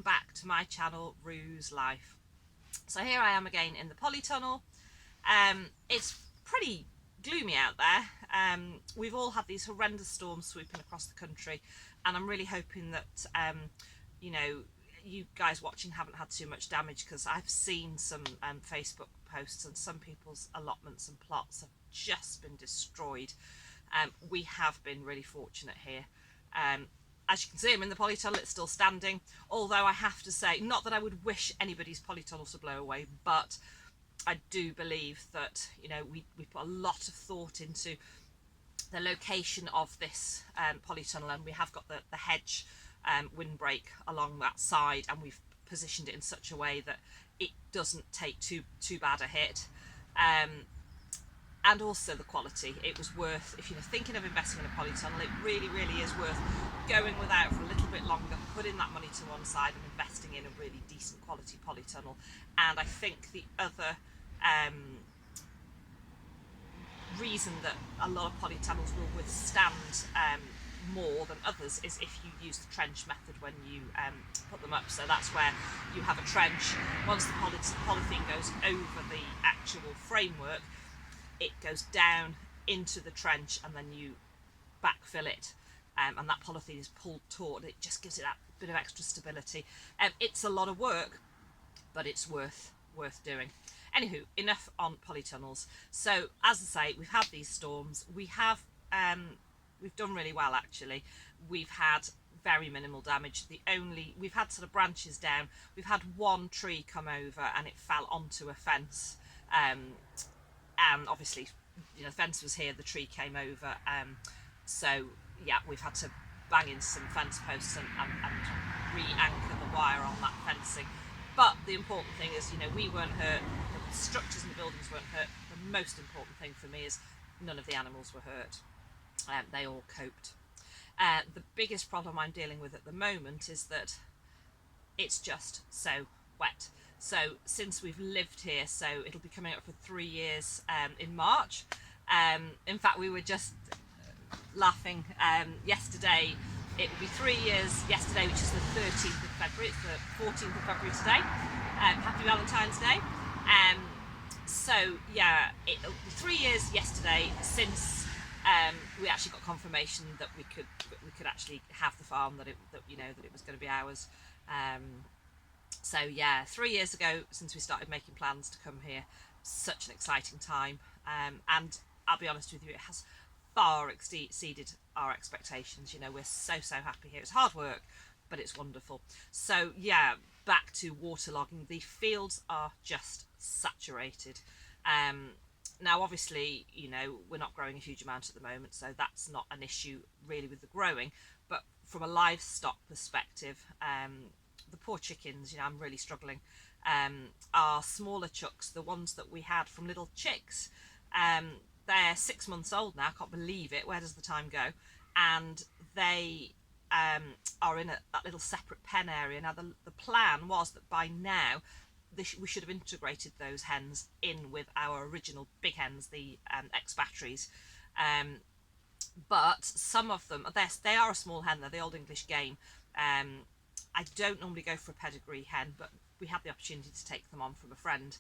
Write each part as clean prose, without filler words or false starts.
back to my channel, Rue's Life. So here I am again in the polytunnel. It's pretty gloomy out there. We've all had these horrendous storms sweeping across the country, and I'm really hoping that you know, you guys watching haven't had too much damage, because I've seen some Facebook posts and some people's allotments and plots have just been destroyed. We have been really fortunate here. As you can see, I'm in the polytunnel, it's still standing, although I have to say, not that I would wish anybody's polytunnel to blow away, but I do believe that, you know, we put a lot of thought into the location of this polytunnel, and we have got the hedge windbreak along that side, and we've positioned it in such a way that it doesn't take too bad a hit. And also the quality. It was worth, if you're thinking of investing in a polytunnel, it really is worth going without for a little bit longer, putting that money to one side and investing in a really decent quality polytunnel. And I think the other reason that a lot of polytunnels will withstand more than others is if you use the trench method when you put them up. So that's where you have a trench. Once the polythene goes over the actual framework, it goes down into the trench, and then you backfill it, and that polythene is pulled taut. It just gives it that bit of extra stability. It's a lot of work, but it's worth doing. Anywho, enough on polytunnels. So as I say, we've had these storms. We've done really well, actually. We've had very minimal damage. We've had sort of branches down. We've had one tree come over and it fell onto a fence. And obviously, you know, the fence was here, the tree came over. So yeah, we've had to bang in some fence posts and re-anchor the wire on that fencing. But the important thing is, you know, we weren't hurt, the structures and the buildings weren't hurt. The most important thing for me is none of the animals were hurt. They all coped. The biggest problem I'm dealing with at the moment is that it's just so wet. So since we've lived here, so it'll be coming up for 3 years in March. In fact, we were just laughing yesterday. It will be 3 years yesterday, which is the 13th of February. It's the 14th of February today. Happy Valentine's Day. So yeah, it'll be 3 years yesterday since we actually got confirmation that we could actually have the farm, that it was going to be ours. So yeah, 3 years ago since we started making plans to come here. Such an exciting time, and I'll be honest with you, it has far exceeded our expectations. You know, we're so happy here. It's hard work, but it's wonderful. So yeah, back to waterlogging. The fields are just saturated. Now obviously, you know, we're not growing a huge amount at the moment, so that's not an issue really with the growing, but from a livestock perspective, the poor chickens, you know, I'm really struggling. Our smaller chooks, the ones that we had from little chicks, they're 6 months old now. I can't believe it. Where does the time go? And they are in that little separate pen area. Now the plan was that by now we should have integrated those hens in with our original big hens, the ex-batteries. But some of them, they are a small hen, they're the Old English game. I don't normally go for a pedigree hen, but we had the opportunity to take them on from a friend,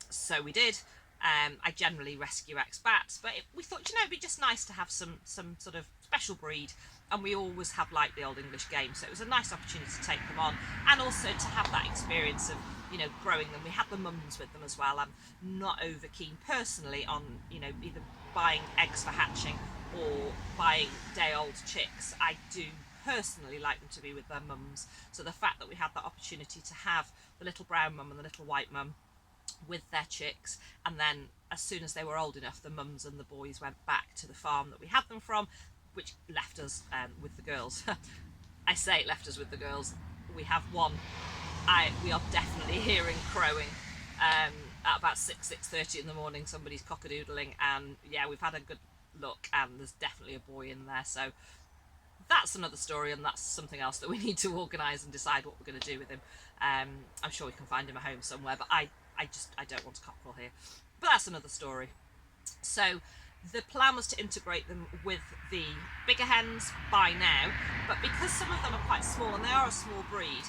so we did. I generally rescue ex-bats, but we thought, you know, it'd be just nice to have some sort of special breed, and we always have liked the Old English game, so it was a nice opportunity to take them on, and also to have that experience of, you know, growing them. We had the mums with them as well. I'm not over keen personally on, you know, either buying eggs for hatching or buying day-old chicks. I do personally like them to be with their mums, so the fact that we had that opportunity to have the little brown mum and the little white mum with their chicks, and then as soon as they were old enough, the mums and the boys went back to the farm that we had them from, which left us with the girls. I say it left us with the girls. We have one. We are definitely hearing crowing at about 6:30 in the morning. Somebody's cockadoodling, and yeah, we've had a good look, and there's definitely a boy in there. So that's another story, and that's something else that we need to organise and decide what we're going to do with him. I'm sure we can find him a home somewhere, but I don't want to cockerel here. But that's another story. So The plan was to integrate them with the bigger hens by now, but because some of them are quite small and they are a small breed,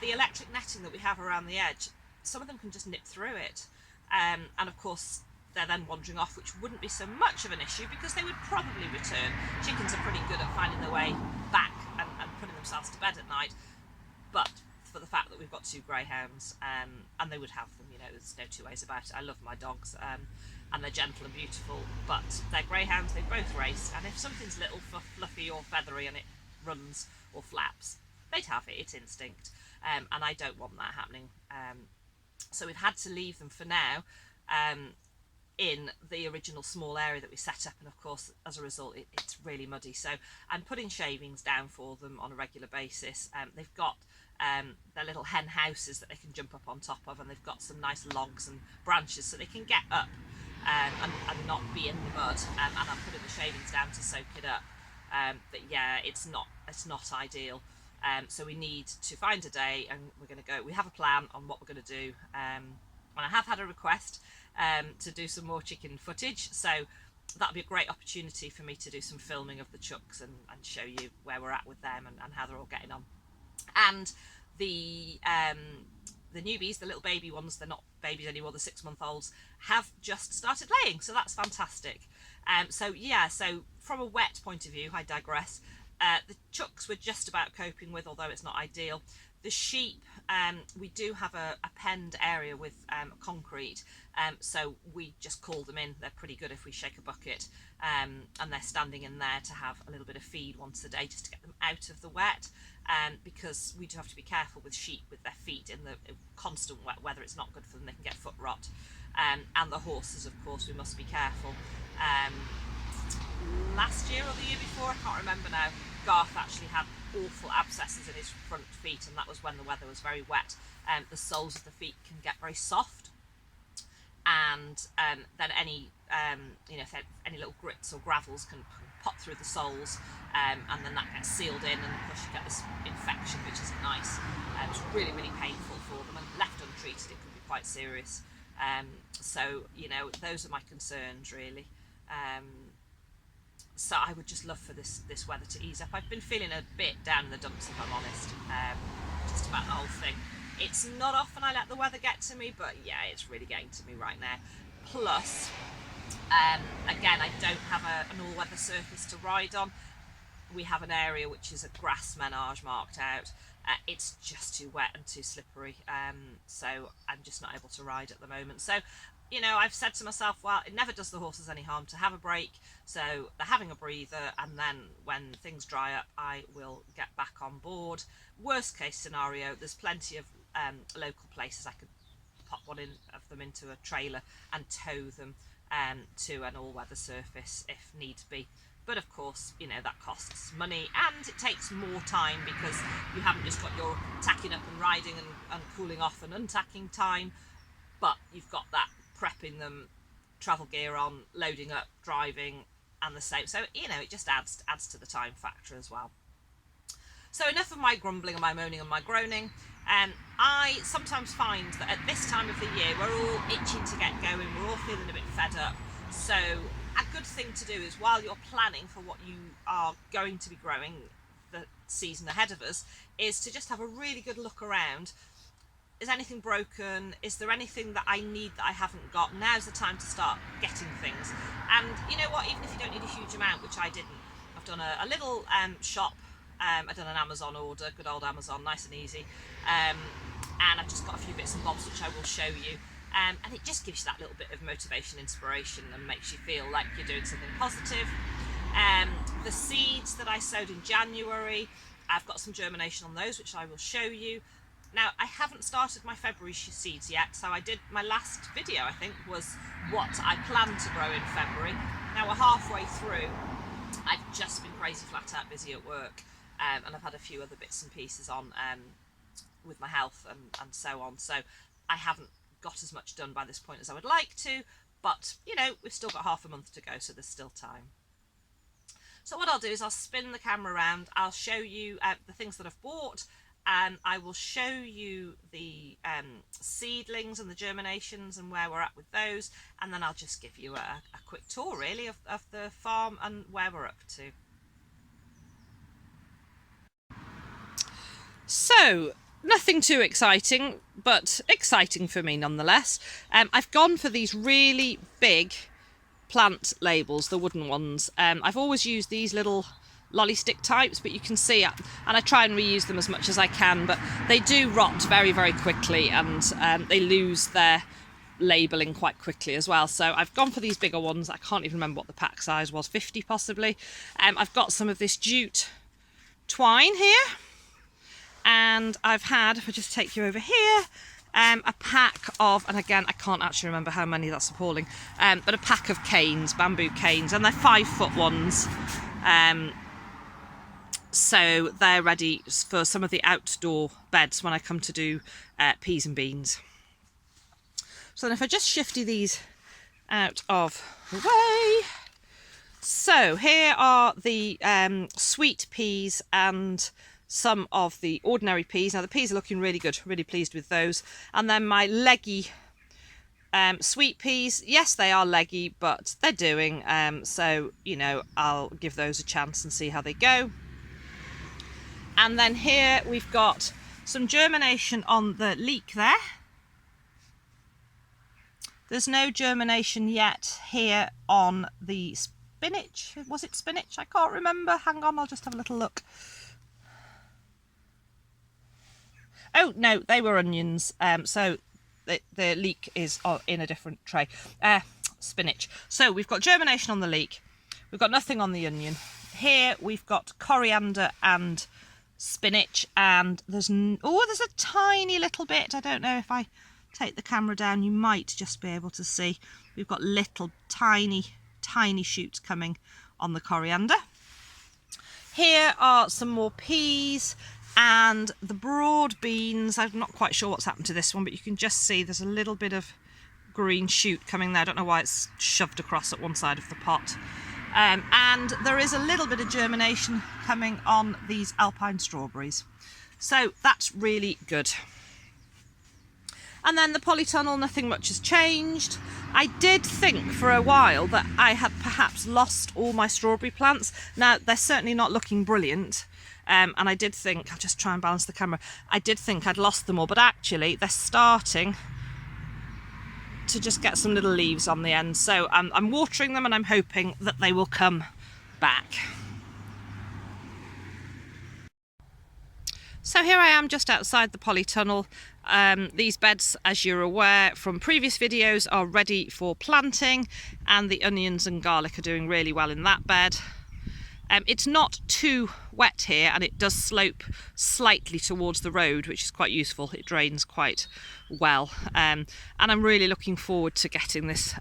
the electric netting that we have around the edge, some of them can just nip through it. And of course, they're then wandering off, which wouldn't be so much of an issue because they would probably return. Chickens are pretty good at finding their way back and putting themselves to bed at night, but for the fact that we've got two greyhounds, and they would have them, you know, there's no two ways about it. I love my dogs, and they're gentle and beautiful, but they're greyhounds, they both race, and if something's little fluffy or feathery and it runs or flaps, they'd have it, it's instinct, and I don't want that happening. So we've had to leave them for now in the original small area that we set up, and of course as a result it's really muddy, so I'm putting shavings down for them on a regular basis. They've got their little hen houses that they can jump up on top of, and they've got some nice logs and branches so they can get up and not be in the mud, and I'm putting the shavings down to soak it up. But yeah, it's not ideal. So we need to find a day, and we have a plan on what we're going to do, and I have had a request to do some more chicken footage, so that'll be a great opportunity for me to do some filming of the chooks and show you where we're at with them and how they're all getting on. And the newbies, the little baby ones, they're not babies anymore, the 6-month-olds, have just started laying, so that's fantastic. So from a wet point of view, I digress, the chooks we're just about coping with, although it's not ideal. The sheep, we do have a penned area with concrete, so we just call them in. They're pretty good if we shake a bucket, and they're standing in there to have a little bit of feed once a day just to get them out of the wet, because we do have to be careful with sheep with their feet in the constant wet weather. It's not good for them, they can get foot rot, and the horses, of course, we must be careful. Last year or the year before, I can't remember now, Garth actually had awful abscesses in his front feet, and that was when the weather was very wet. The soles of the feet can get very soft, and then any any little grits or gravels can pop through the soles, and then that gets sealed in, and of course you get this infection, which isn't nice. It's really, really painful for them, and left untreated it can be quite serious. So those are my concerns really. So I would just love for this weather to ease up. I've been feeling a bit down in the dumps, if I'm honest, just about the whole thing. It's not often I let the weather get to me, but yeah, it's really getting to me right now. Plus, again, I don't have an all-weather surface to ride on. We have an area which is a grass menage marked out. It's just too wet and too slippery, so I'm just not able to ride at the moment. So I've said to myself, well, it never does the horses any harm to have a break, so they're having a breather, and then when things dry up, I will get back on board. Worst case scenario, there's plenty of local places I could pop one of them into a trailer and tow them to an all-weather surface if need be. But of course, that costs money, and it takes more time because you haven't just got your tacking up and riding and cooling off and untacking time, but you've got that prepping them, travel gear on, loading up, driving, and the same. So it just adds to the time factor as well. So enough of my grumbling and my moaning and my groaning. I sometimes find that at this time of the year we're all itching to get going, we're all feeling a bit fed up. So a good thing to do is, while you're planning for what you are going to be growing the season ahead of us, is to just have a really good look around. Is anything broken? Is there anything that I need that I haven't got? Now's the time to start getting things. And you know what, even if you don't need a huge amount, which I didn't, I've done a little shop. I've done an Amazon order, good old Amazon, nice and easy, and I've just got a few bits and bobs which I will show you, and it just gives you that little bit of motivation, inspiration, and makes you feel like you're doing something positive. The seeds that I sowed in January, I've got some germination on those which I will show you. Now, I haven't started my February seeds yet, so my last video, I think, was what I planned to grow in February. Now we're halfway through. I've just been crazy flat out busy at work, and I've had a few other bits and pieces on with my health and so on, so I haven't got as much done by this point as I would like to, but we've still got half a month to go, so there's still time. So what I'll do is I'll spin the camera around, I'll show you the things that I've bought, and I will show you the seedlings and the germinations and where we're at with those, and then I'll just give you a quick tour really of the farm and where we're up to. So, nothing too exciting, but exciting for me nonetheless. I've gone for these really big plant labels, the wooden ones. I've always used these little lolly stick types, but you can see, and I try and reuse them as much as I can, but they do rot very, very quickly, and they lose their labelling quite quickly as well. So I've gone for these bigger ones. I can't even remember what the pack size was, 50 possibly. I've got some of this jute twine here. And I've had, if I just take you over here, a pack of, and again, I can't actually remember how many, that's appalling, but a pack of canes, bamboo canes, and they're 5-foot ones. So they're ready for some of the outdoor beds when I come to do peas and beans. So then if I just shifty these out of the way. So here are the sweet peas and some of the ordinary peas. Now the peas are looking really good, really pleased with those. And then my leggy sweet peas, yes they are leggy, but they're doing, so you know, I'll give those a chance and see how they go. And then here we've got some germination on the leek there. There's no germination yet here on the spinach. Was it spinach? I can't remember. Hang on, I'll just have a little look. Oh no, they were onions. So the leek is in a different tray. Spinach. So we've got germination on the leek. We've got nothing on the onion. Here we've got coriander and spinach, and there's a tiny little bit. I don't know if I take the camera down, you might just be able to see. We've got little tiny shoots coming on the coriander. Here are some more peas. And the broad beans, I'm not quite sure what's happened to this one, but you can just see there's a little bit of green shoot coming there. I don't know why it's shoved across at one side of the pot. And there is a little bit of germination coming on these alpine strawberries. So that's really good. And then the polytunnel, nothing much has changed. I did think for a while that I had perhaps lost all my strawberry plants. Now, they're certainly not looking brilliant. And I did think, I'll just try and balance the camera, I did think I'd lost them all, but actually they're starting to just get some little leaves on the end. So I'm watering them and I'm hoping that they will come back. So here I am just outside the polytunnel. These beds, as you're aware from previous videos, are ready for planting, and the onions and garlic are doing really well in that bed. It's not too wet here, and it does slope slightly towards the road, which is quite useful. It drains quite well, and I'm really looking forward to getting this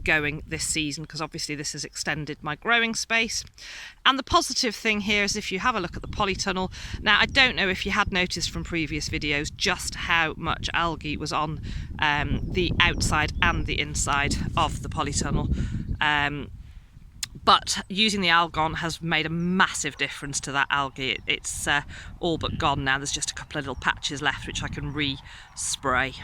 going this season, because obviously this has extended my growing space. And the positive thing here is if you have a look at the polytunnel, now I don't know if you had noticed from previous videos just how much algae was on the outside and the inside of the polytunnel. But using the Algon has made a massive difference to that algae. It's all but gone now. There's just a couple of little patches left which I can re-spray.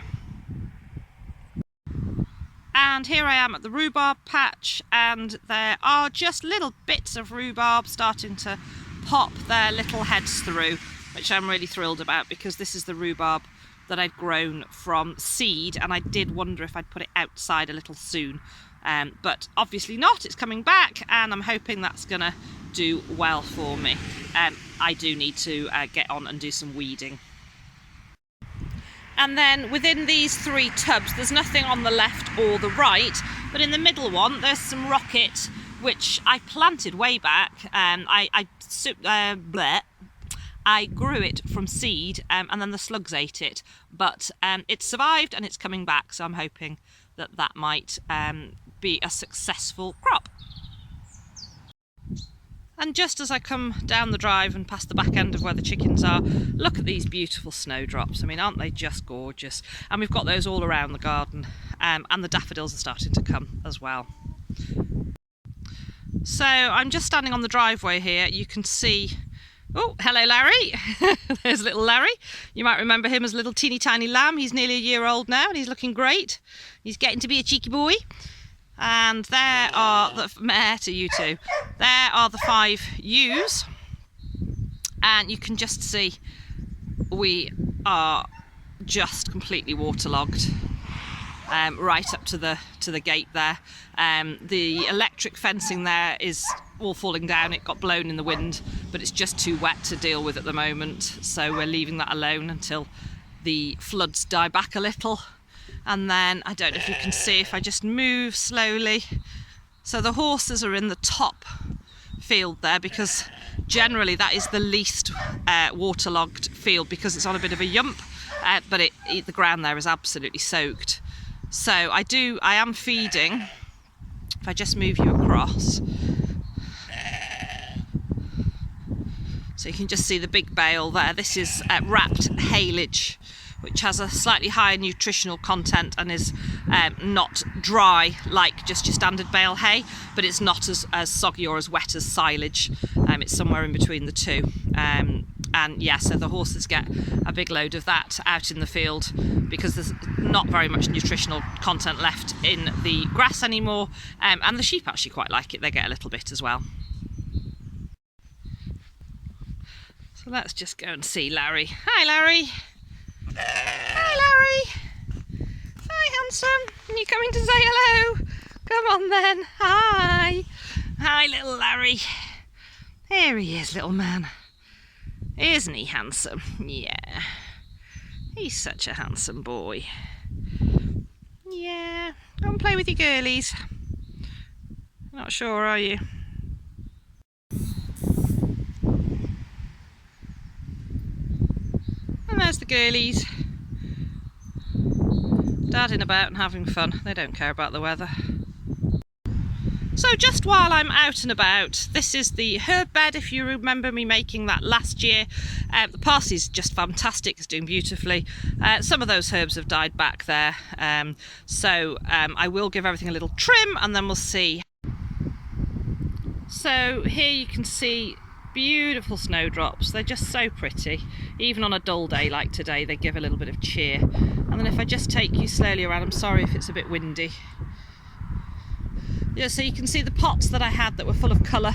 And here I am at the rhubarb patch, and there are just little bits of rhubarb starting to pop their little heads through, which I'm really thrilled about, because this is the rhubarb that I'd grown from seed, and I did wonder if I'd put it outside a little soon. But obviously not, it's coming back, and I'm hoping that's gonna do well for me. I do need to get on and do some weeding. And then within these 3 tubs, there's nothing on the left or the right, but in the middle one, there's some rocket, which I planted way back. I grew it from seed, and then the slugs ate it, but it survived and it's coming back, so I'm hoping that that might be a successful crop. And just as I come down the drive and past the back end of where the chickens are, look at these beautiful snowdrops. I mean, aren't they just gorgeous? And we've got those all around the garden, and the daffodils are starting to come as well. So I'm just standing on the driveway here. You can see Oh, hello Larry. There's little Larry. You might remember him as a little teeny tiny lamb. He's nearly a year old now and he's looking great. He's getting to be a cheeky boy. And there are the mare to you two. There are the 5 ewes. And you can just see we are just completely waterlogged. Right up to the gate there. The electric fencing there is all falling down. It got blown in the wind, but it's just too wet to deal with at the moment. So we're leaving that alone until the floods die back a little. And then, I don't know if you can see if I just move slowly. So the horses are in the top field there because generally that is the least waterlogged field because it's on a bit of a yump, but the ground there is absolutely soaked. So I am feeding, if I just move you across, so you can just see the big bale there. This is wrapped haylage, which has a slightly higher nutritional content and is not dry like just your standard bale hay, but it's not as soggy or as wet as silage. It's somewhere in between the two. And yeah, so the horses get a big load of that out in the field because there's not very much nutritional content left in the grass anymore. And the sheep actually quite like it. They get a little bit as well. So let's just go and see Larry. Hi, Larry. Hi, Larry. Hi, handsome. Are you coming to say hello? Come on then. Hi. Hi, little Larry. There he is, little man. Isn't he handsome? Yeah. He's such a handsome boy. Yeah. Go and play with your girlies. Not sure, are you? And there's the girlies. Dadding about and having fun. They don't care about the weather. So just while I'm out and about, this is the herb bed, if you remember me making that last year. The parsley's just fantastic, it's doing beautifully. Some of those herbs have died back there, so I will give everything a little trim and then we'll see. So here you can see beautiful snowdrops. They're just so pretty. Even on a dull day like today, they give a little bit of cheer. And then if I just take you slowly around, I'm sorry if it's a bit windy. Yeah, so you can see the pots that I had that were full of colour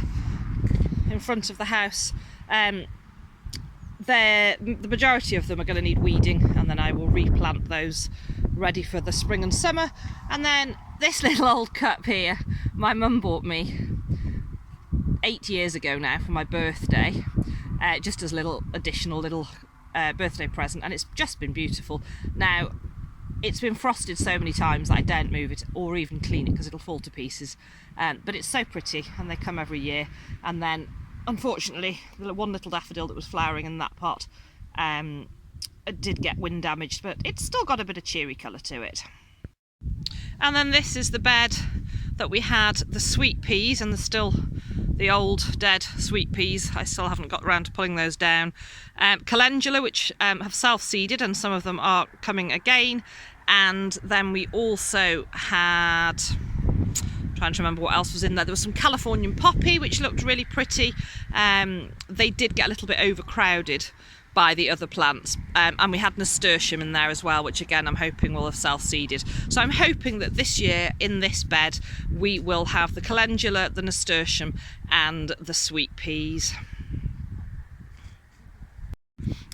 in front of the house. The majority of them are going to need weeding, and then I will replant those ready for the spring and summer. And then this little old cup here, my mum bought me 8 years ago now for my birthday, just as a little additional birthday present, and it's just been beautiful. Now, it's been frosted so many times that I daren't move it or even clean it because it'll fall to pieces. But it's so pretty, and they come every year. And then, unfortunately, the one little daffodil that was flowering in that pot did get wind damaged, but it's still got a bit of cheery colour to it. And then this is the bed that we had the sweet peas, and there's still the old dead sweet peas. I still haven't got around to pulling those down. Calendula, which have self-seeded, and some of them are coming again. And then we also had, trying to remember what else was in there. There was some Californian poppy, which looked really pretty. They did get a little bit overcrowded by the other plants, and we had nasturtium in there as well, which again I'm hoping will have self-seeded. So I'm hoping that this year in this bed we will have the calendula, the nasturtium and the sweet peas.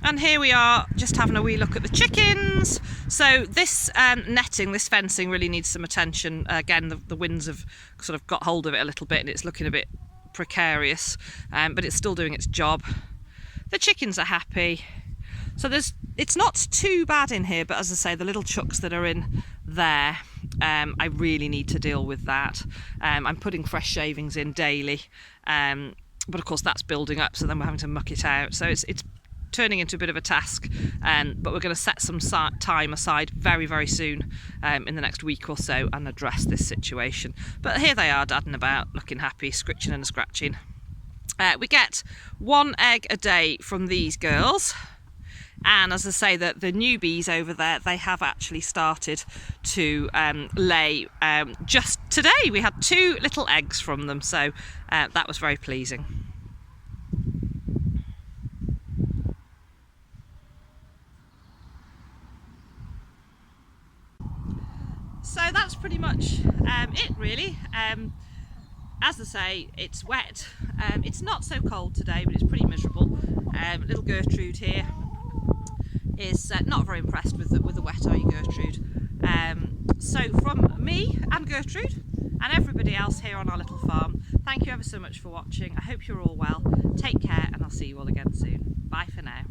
And here we are just having a wee look at the chickens. So this netting, this fencing really needs some attention. Again, the winds have sort of got hold of it a little bit and it's looking a bit precarious, but it's still doing its job. The chickens are happy. So it's not too bad in here, but as I say, the little chooks that are in there, I really need to deal with that. I'm putting fresh shavings in daily, but of course that's building up, so then we're having to muck it out. So it's turning into a bit of a task, but we're going to set some time aside very, very soon in the next week or so and address this situation. But here they are dadding about, looking happy, scritching and scratching. We get 1 egg a day from these girls, and as I say, the newbies over there, they have actually started to lay. Just today we had 2 little eggs from them, so that was very pleasing. so that's pretty much it really. As I say, it's wet. It's not so cold today, but it's pretty miserable. Little Gertrude here is not very impressed with the wet, are you, Gertrude? So from me and Gertrude and everybody else here on our little farm, thank you ever so much for watching. I hope you're all well. Take care, and I'll see you all again soon. Bye for now.